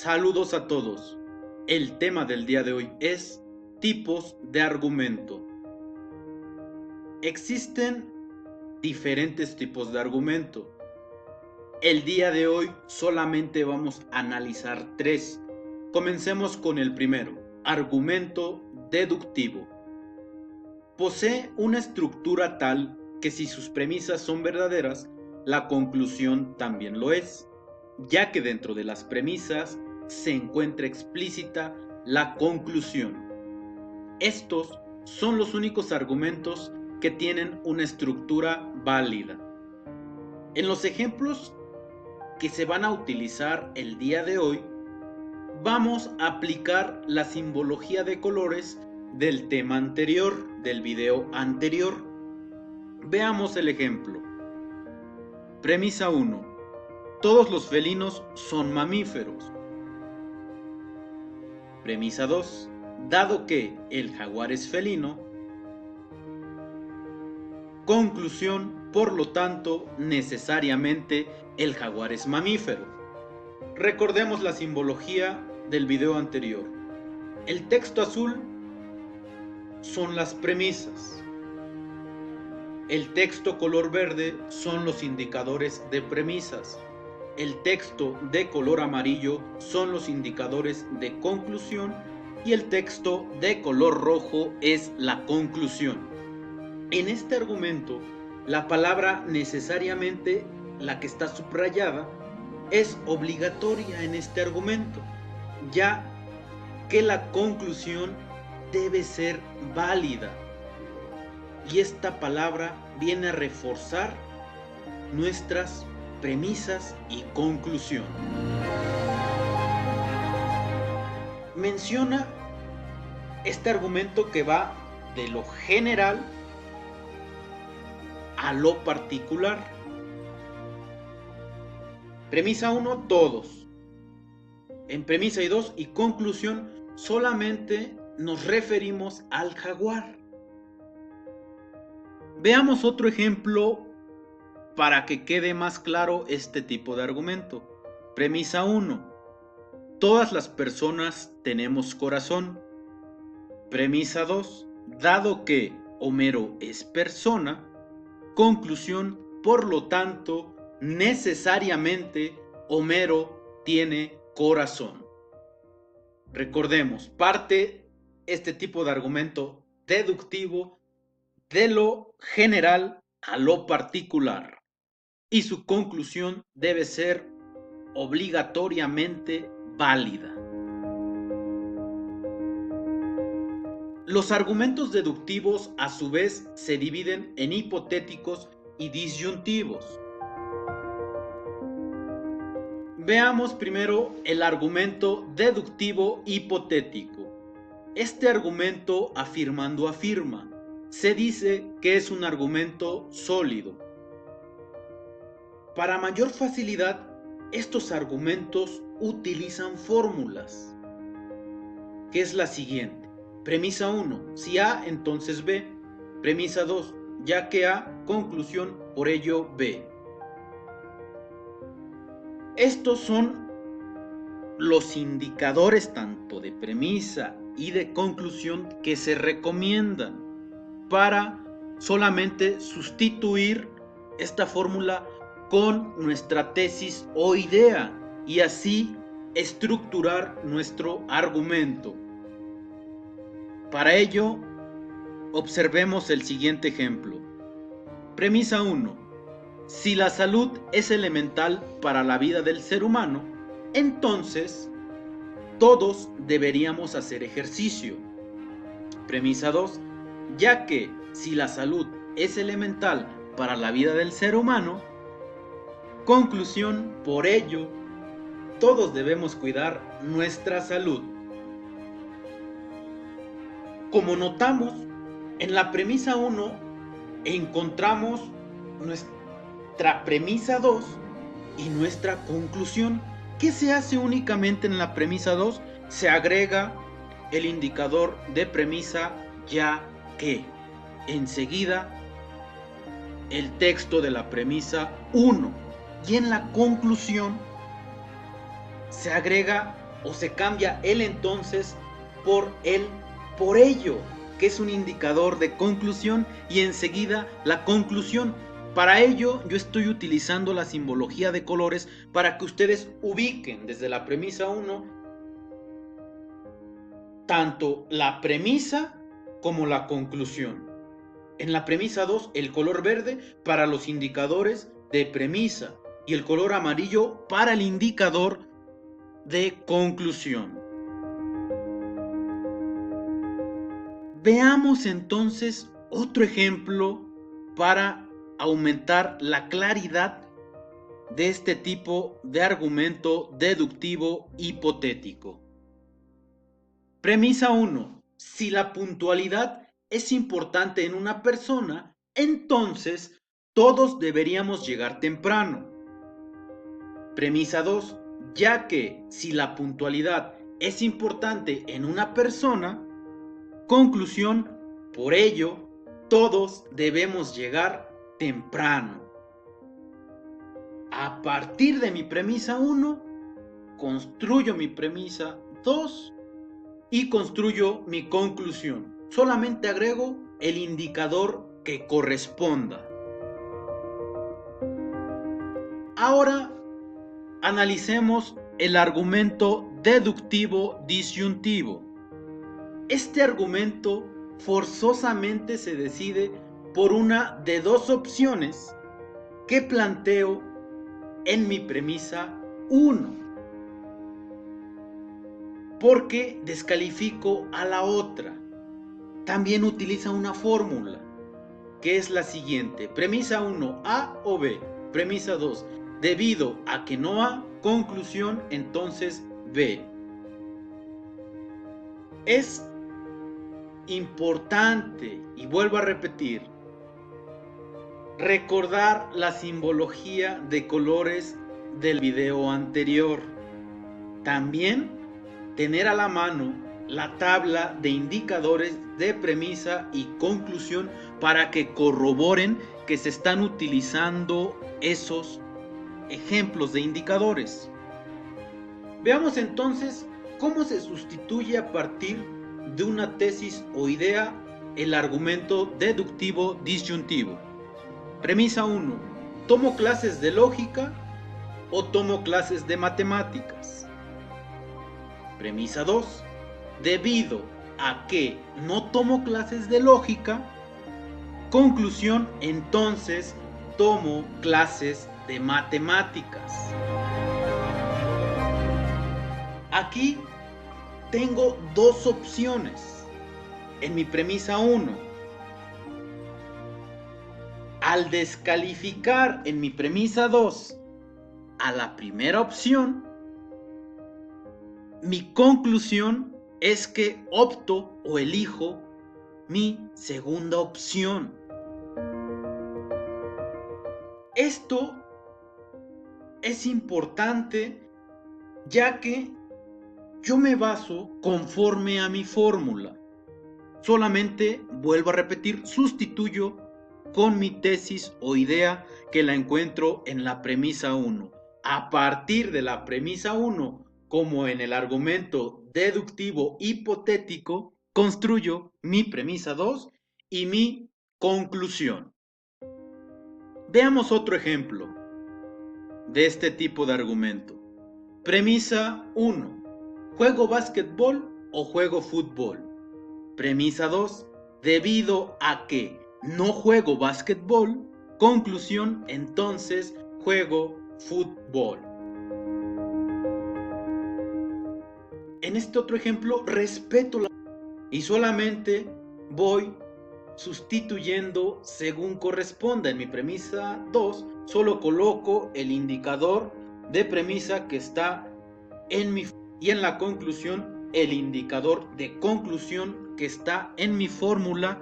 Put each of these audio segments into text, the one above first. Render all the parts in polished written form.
Saludos a todos. El tema del día de hoy es tipos de argumento. Existen diferentes tipos de argumento. El día de hoy solamente vamos a analizar tres. Comencemos con el primero, argumento deductivo. Posee una estructura tal que si sus premisas son verdaderas, la conclusión también lo es, ya que dentro de las premisas se encuentra explícita la conclusión. Estos son los únicos argumentos que tienen una estructura válida. En los ejemplos que se van a utilizar el día de hoy, vamos a aplicar la simbología de colores del tema anterior, del video anterior. Veamos el ejemplo. Premisa 1. Todos los felinos son mamíferos. Premisa 2. Dado que el jaguar es felino. Conclusión, por lo tanto, necesariamente el jaguar es mamífero. Recordemos la simbología del video anterior. El texto azul son las premisas. El texto color verde son los indicadores de premisas. El texto de color amarillo son los indicadores de conclusión y el texto de color rojo es la conclusión. En este argumento, la palabra necesariamente, la que está subrayada, es obligatoria en este argumento, ya que la conclusión debe ser válida. Y esta palabra viene a reforzar nuestras premisas y conclusión. Menciona este argumento que va de lo general a lo particular. Premisa 1, todos. En premisa 2 y conclusión solamente nos referimos al jaguar. Veamos otro ejemplo para que quede más claro este tipo de argumento. Premisa 1. Todas las personas tenemos corazón. Premisa 2. Dado que Homero es persona, conclusión, por lo tanto, necesariamente Homero tiene corazón. Recordemos, parte este tipo de argumento deductivo de lo general a lo particular. Y su conclusión debe ser obligatoriamente válida. Los argumentos deductivos a su vez se dividen en hipotéticos y disyuntivos. Veamos primero el argumento deductivo hipotético. Este argumento afirmando afirma. Se dice que es un argumento sólido. Para mayor facilidad, estos argumentos utilizan fórmulas, que es la siguiente. Premisa 1, si A, entonces B. Premisa 2, ya que A, conclusión, por ello B. Estos son los indicadores tanto de premisa y de conclusión que se recomiendan para solamente sustituir esta fórmula con nuestra tesis o idea y así estructurar nuestro argumento. Para ello, observemos el siguiente ejemplo. Premisa 1. Si la salud es elemental para la vida del ser humano, entonces todos deberíamos hacer ejercicio. Premisa 2. Ya que si la salud es elemental para la vida del ser humano, conclusión, por ello, todos debemos cuidar nuestra salud. Como notamos, en la premisa 1 encontramos nuestra premisa 2 y nuestra conclusión. ¿Qué se hace únicamente en la premisa 2? Se agrega el indicador de premisa ya que. Enseguida, el texto de la premisa 1. Y en la conclusión se agrega o se cambia el entonces por el por ello, que es un indicador de conclusión, y enseguida la conclusión. Para ello yo estoy utilizando la simbología de colores para que ustedes ubiquen desde la premisa 1 tanto la premisa como la conclusión. En la premisa 2, el color verde para los indicadores de premisa y el color amarillo para el indicador de conclusión. Veamos entonces otro ejemplo para aumentar la claridad de este tipo de argumento deductivo hipotético. Premisa 1. Si la puntualidad es importante en una persona, entonces todos deberíamos llegar temprano. Premisa 2. Ya que si la puntualidad es importante en una persona, conclusión, por ello, todos debemos llegar temprano. A partir de mi premisa 1, construyo mi premisa 2 y construyo mi conclusión. Solamente agrego el indicador que corresponda. Ahora analicemos el argumento deductivo disyuntivo. Este argumento forzosamente se decide por una de dos opciones que planteo en mi premisa 1, porque descalifico a la otra. También utiliza una fórmula que es la siguiente: premisa 1, A o B. Premisa 2, debido a que no A, conclusión, entonces B. Es importante, y vuelvo a repetir, recordar la simbología de colores del video anterior. También tener a la mano la tabla de indicadores de premisa y conclusión para que corroboren que se están utilizando esos ejemplos de indicadores. Veamos entonces cómo se sustituye a partir de una tesis o idea el argumento deductivo disyuntivo. Premisa 1. ¿Tomo clases de lógica o tomo clases de matemáticas? Premisa 2. Debido a que no tomo clases de lógica, conclusión, entonces tomo clases de matemáticas. Aquí tengo dos opciones en mi premisa 1. Al descalificar en mi premisa 2 a la primera opción, mi conclusión es que opto o elijo mi segunda opción. Esto es importante ya que yo me baso conforme a mi fórmula. Solamente, vuelvo a repetir, sustituyo con mi tesis o idea que la encuentro en la premisa 1. A partir de la premisa 1, como en el argumento deductivo hipotético, construyo mi premisa 2 y mi conclusión. Veamos otro ejemplo de este tipo de argumento. Premisa 1. ¿Juego básquetbol o juego fútbol? Premisa 2. Debido a que no juego básquetbol, conclusión, entonces juego fútbol. En este otro ejemplo respeto y solamente voy sustituyendo según corresponda. En mi premisa 2 solo coloco el indicador de premisa que está en mi, y en la conclusión el indicador de conclusión que está en mi fórmula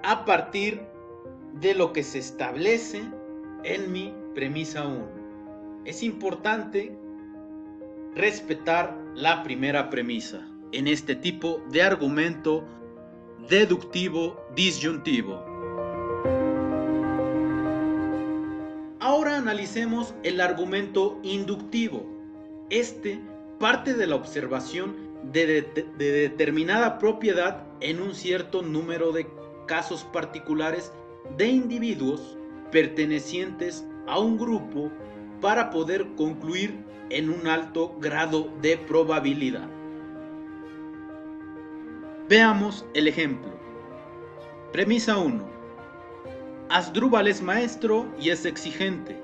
a partir de lo que se establece en mi premisa 1. Es importante respetar la primera premisa en este tipo de argumento deductivo disyuntivo. Ahora analicemos el argumento inductivo. Este parte de la observación de determinada propiedad en un cierto número de casos particulares de individuos pertenecientes a un grupo para poder concluir en un alto grado de probabilidad. Veamos el ejemplo. Premisa 1. Asdrúbal es maestro y es exigente.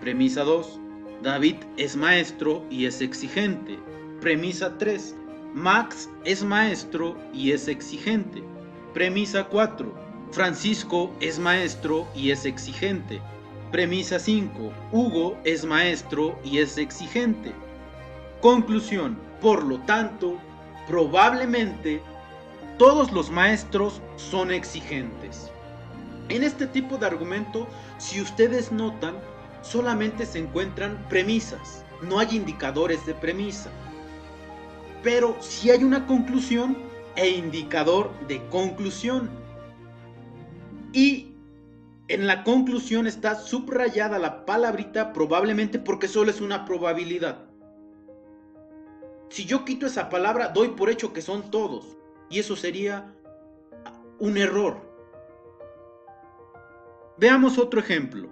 Premisa 2. David es maestro y es exigente. Premisa 3. Max es maestro y es exigente. Premisa 4. Francisco es maestro y es exigente. Premisa 5. Hugo es maestro y es exigente. Conclusión. Por lo tanto, probablemente todos los maestros son exigentes. En este tipo de argumento, si ustedes notan, solamente se encuentran premisas, no hay indicadores de premisa. Pero sí hay una conclusión e indicador de conclusión. Y en la conclusión está subrayada la palabrita probablemente porque solo es una probabilidad. Si yo quito esa palabra, doy por hecho que son todos. Y eso sería un error. Veamos otro ejemplo.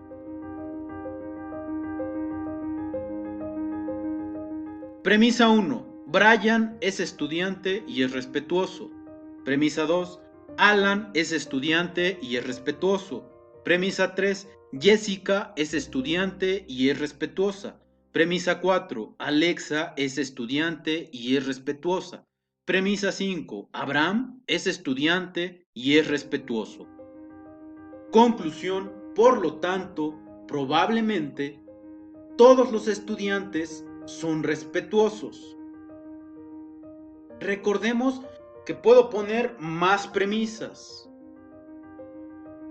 Premisa 1. Brian es estudiante y es respetuoso. Premisa 2. Alan es estudiante y es respetuoso. Premisa 3. Jessica es estudiante y es respetuosa. Premisa 4. Alexa es estudiante y es respetuosa. Premisa 5. Abraham es estudiante y es respetuoso. Conclusión, por lo tanto, probablemente todos los estudiantes son respetuosos. Recordemos que puedo poner más premisas,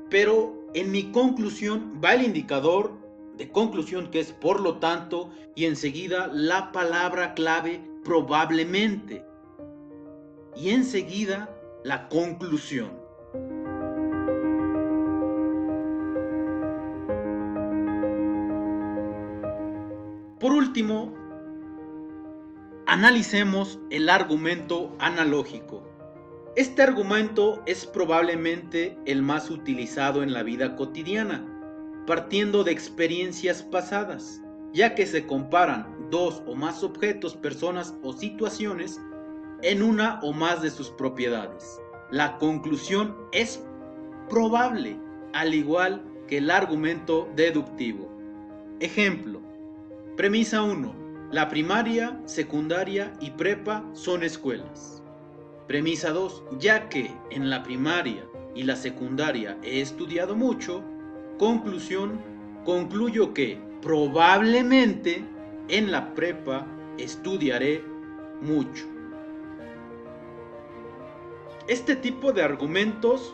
pero en mi conclusión va el indicador de conclusión que es por lo tanto y enseguida la palabra clave probablemente y enseguida la conclusión. Por último, analicemos el argumento analógico. Este argumento es probablemente el más utilizado en la vida cotidiana, partiendo de experiencias pasadas, ya que se comparan dos o más objetos, personas o situaciones en una o más de sus propiedades. La conclusión es probable, al igual que el argumento deductivo. Ejemplo. Premisa 1. La primaria, secundaria y prepa son escuelas. Premisa 2. Ya que en la primaria y la secundaria he estudiado mucho, conclusión, concluyo que probablemente en la prepa estudiaré mucho. Este tipo de argumentos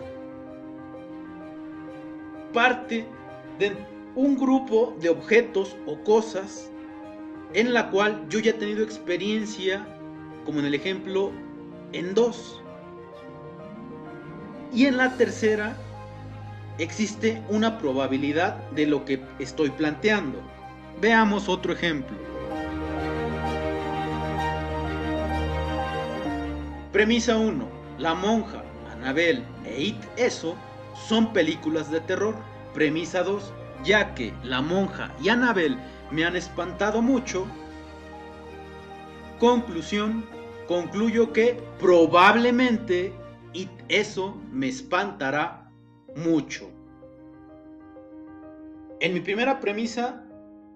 parte de un grupo de objetos o cosas en la cual yo ya he tenido experiencia, como en el ejemplo, en dos. Y en la tercera existe una probabilidad de lo que estoy planteando. Veamos otro ejemplo. Premisa 1. La monja, Annabelle e It Eso son películas de terror. Premisa 2. Ya que la monja y Annabelle me han espantado mucho. Conclusión, concluyo que probablemente It Eso me espantará mucho. En mi primera premisa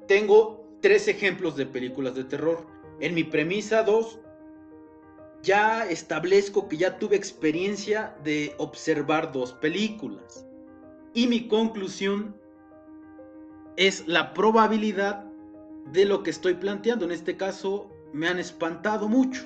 tengo 3 ejemplos de películas de terror. En mi premisa 2 ya establezco que ya tuve experiencia de observar 2 películas. Y mi conclusión es la probabilidad de lo que estoy planteando. En este caso, me han espantado mucho.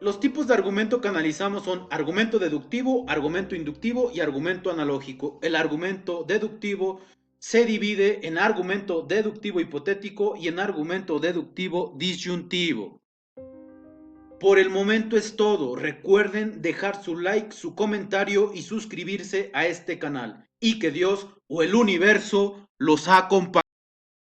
Los tipos de argumento que analizamos son argumento deductivo, argumento inductivo y argumento analógico. El argumento deductivo se divide en argumento deductivo hipotético y en argumento deductivo disyuntivo. Por el momento es todo. Recuerden dejar su like, su comentario y suscribirse a este canal. Y que Dios o el universo los acompañe.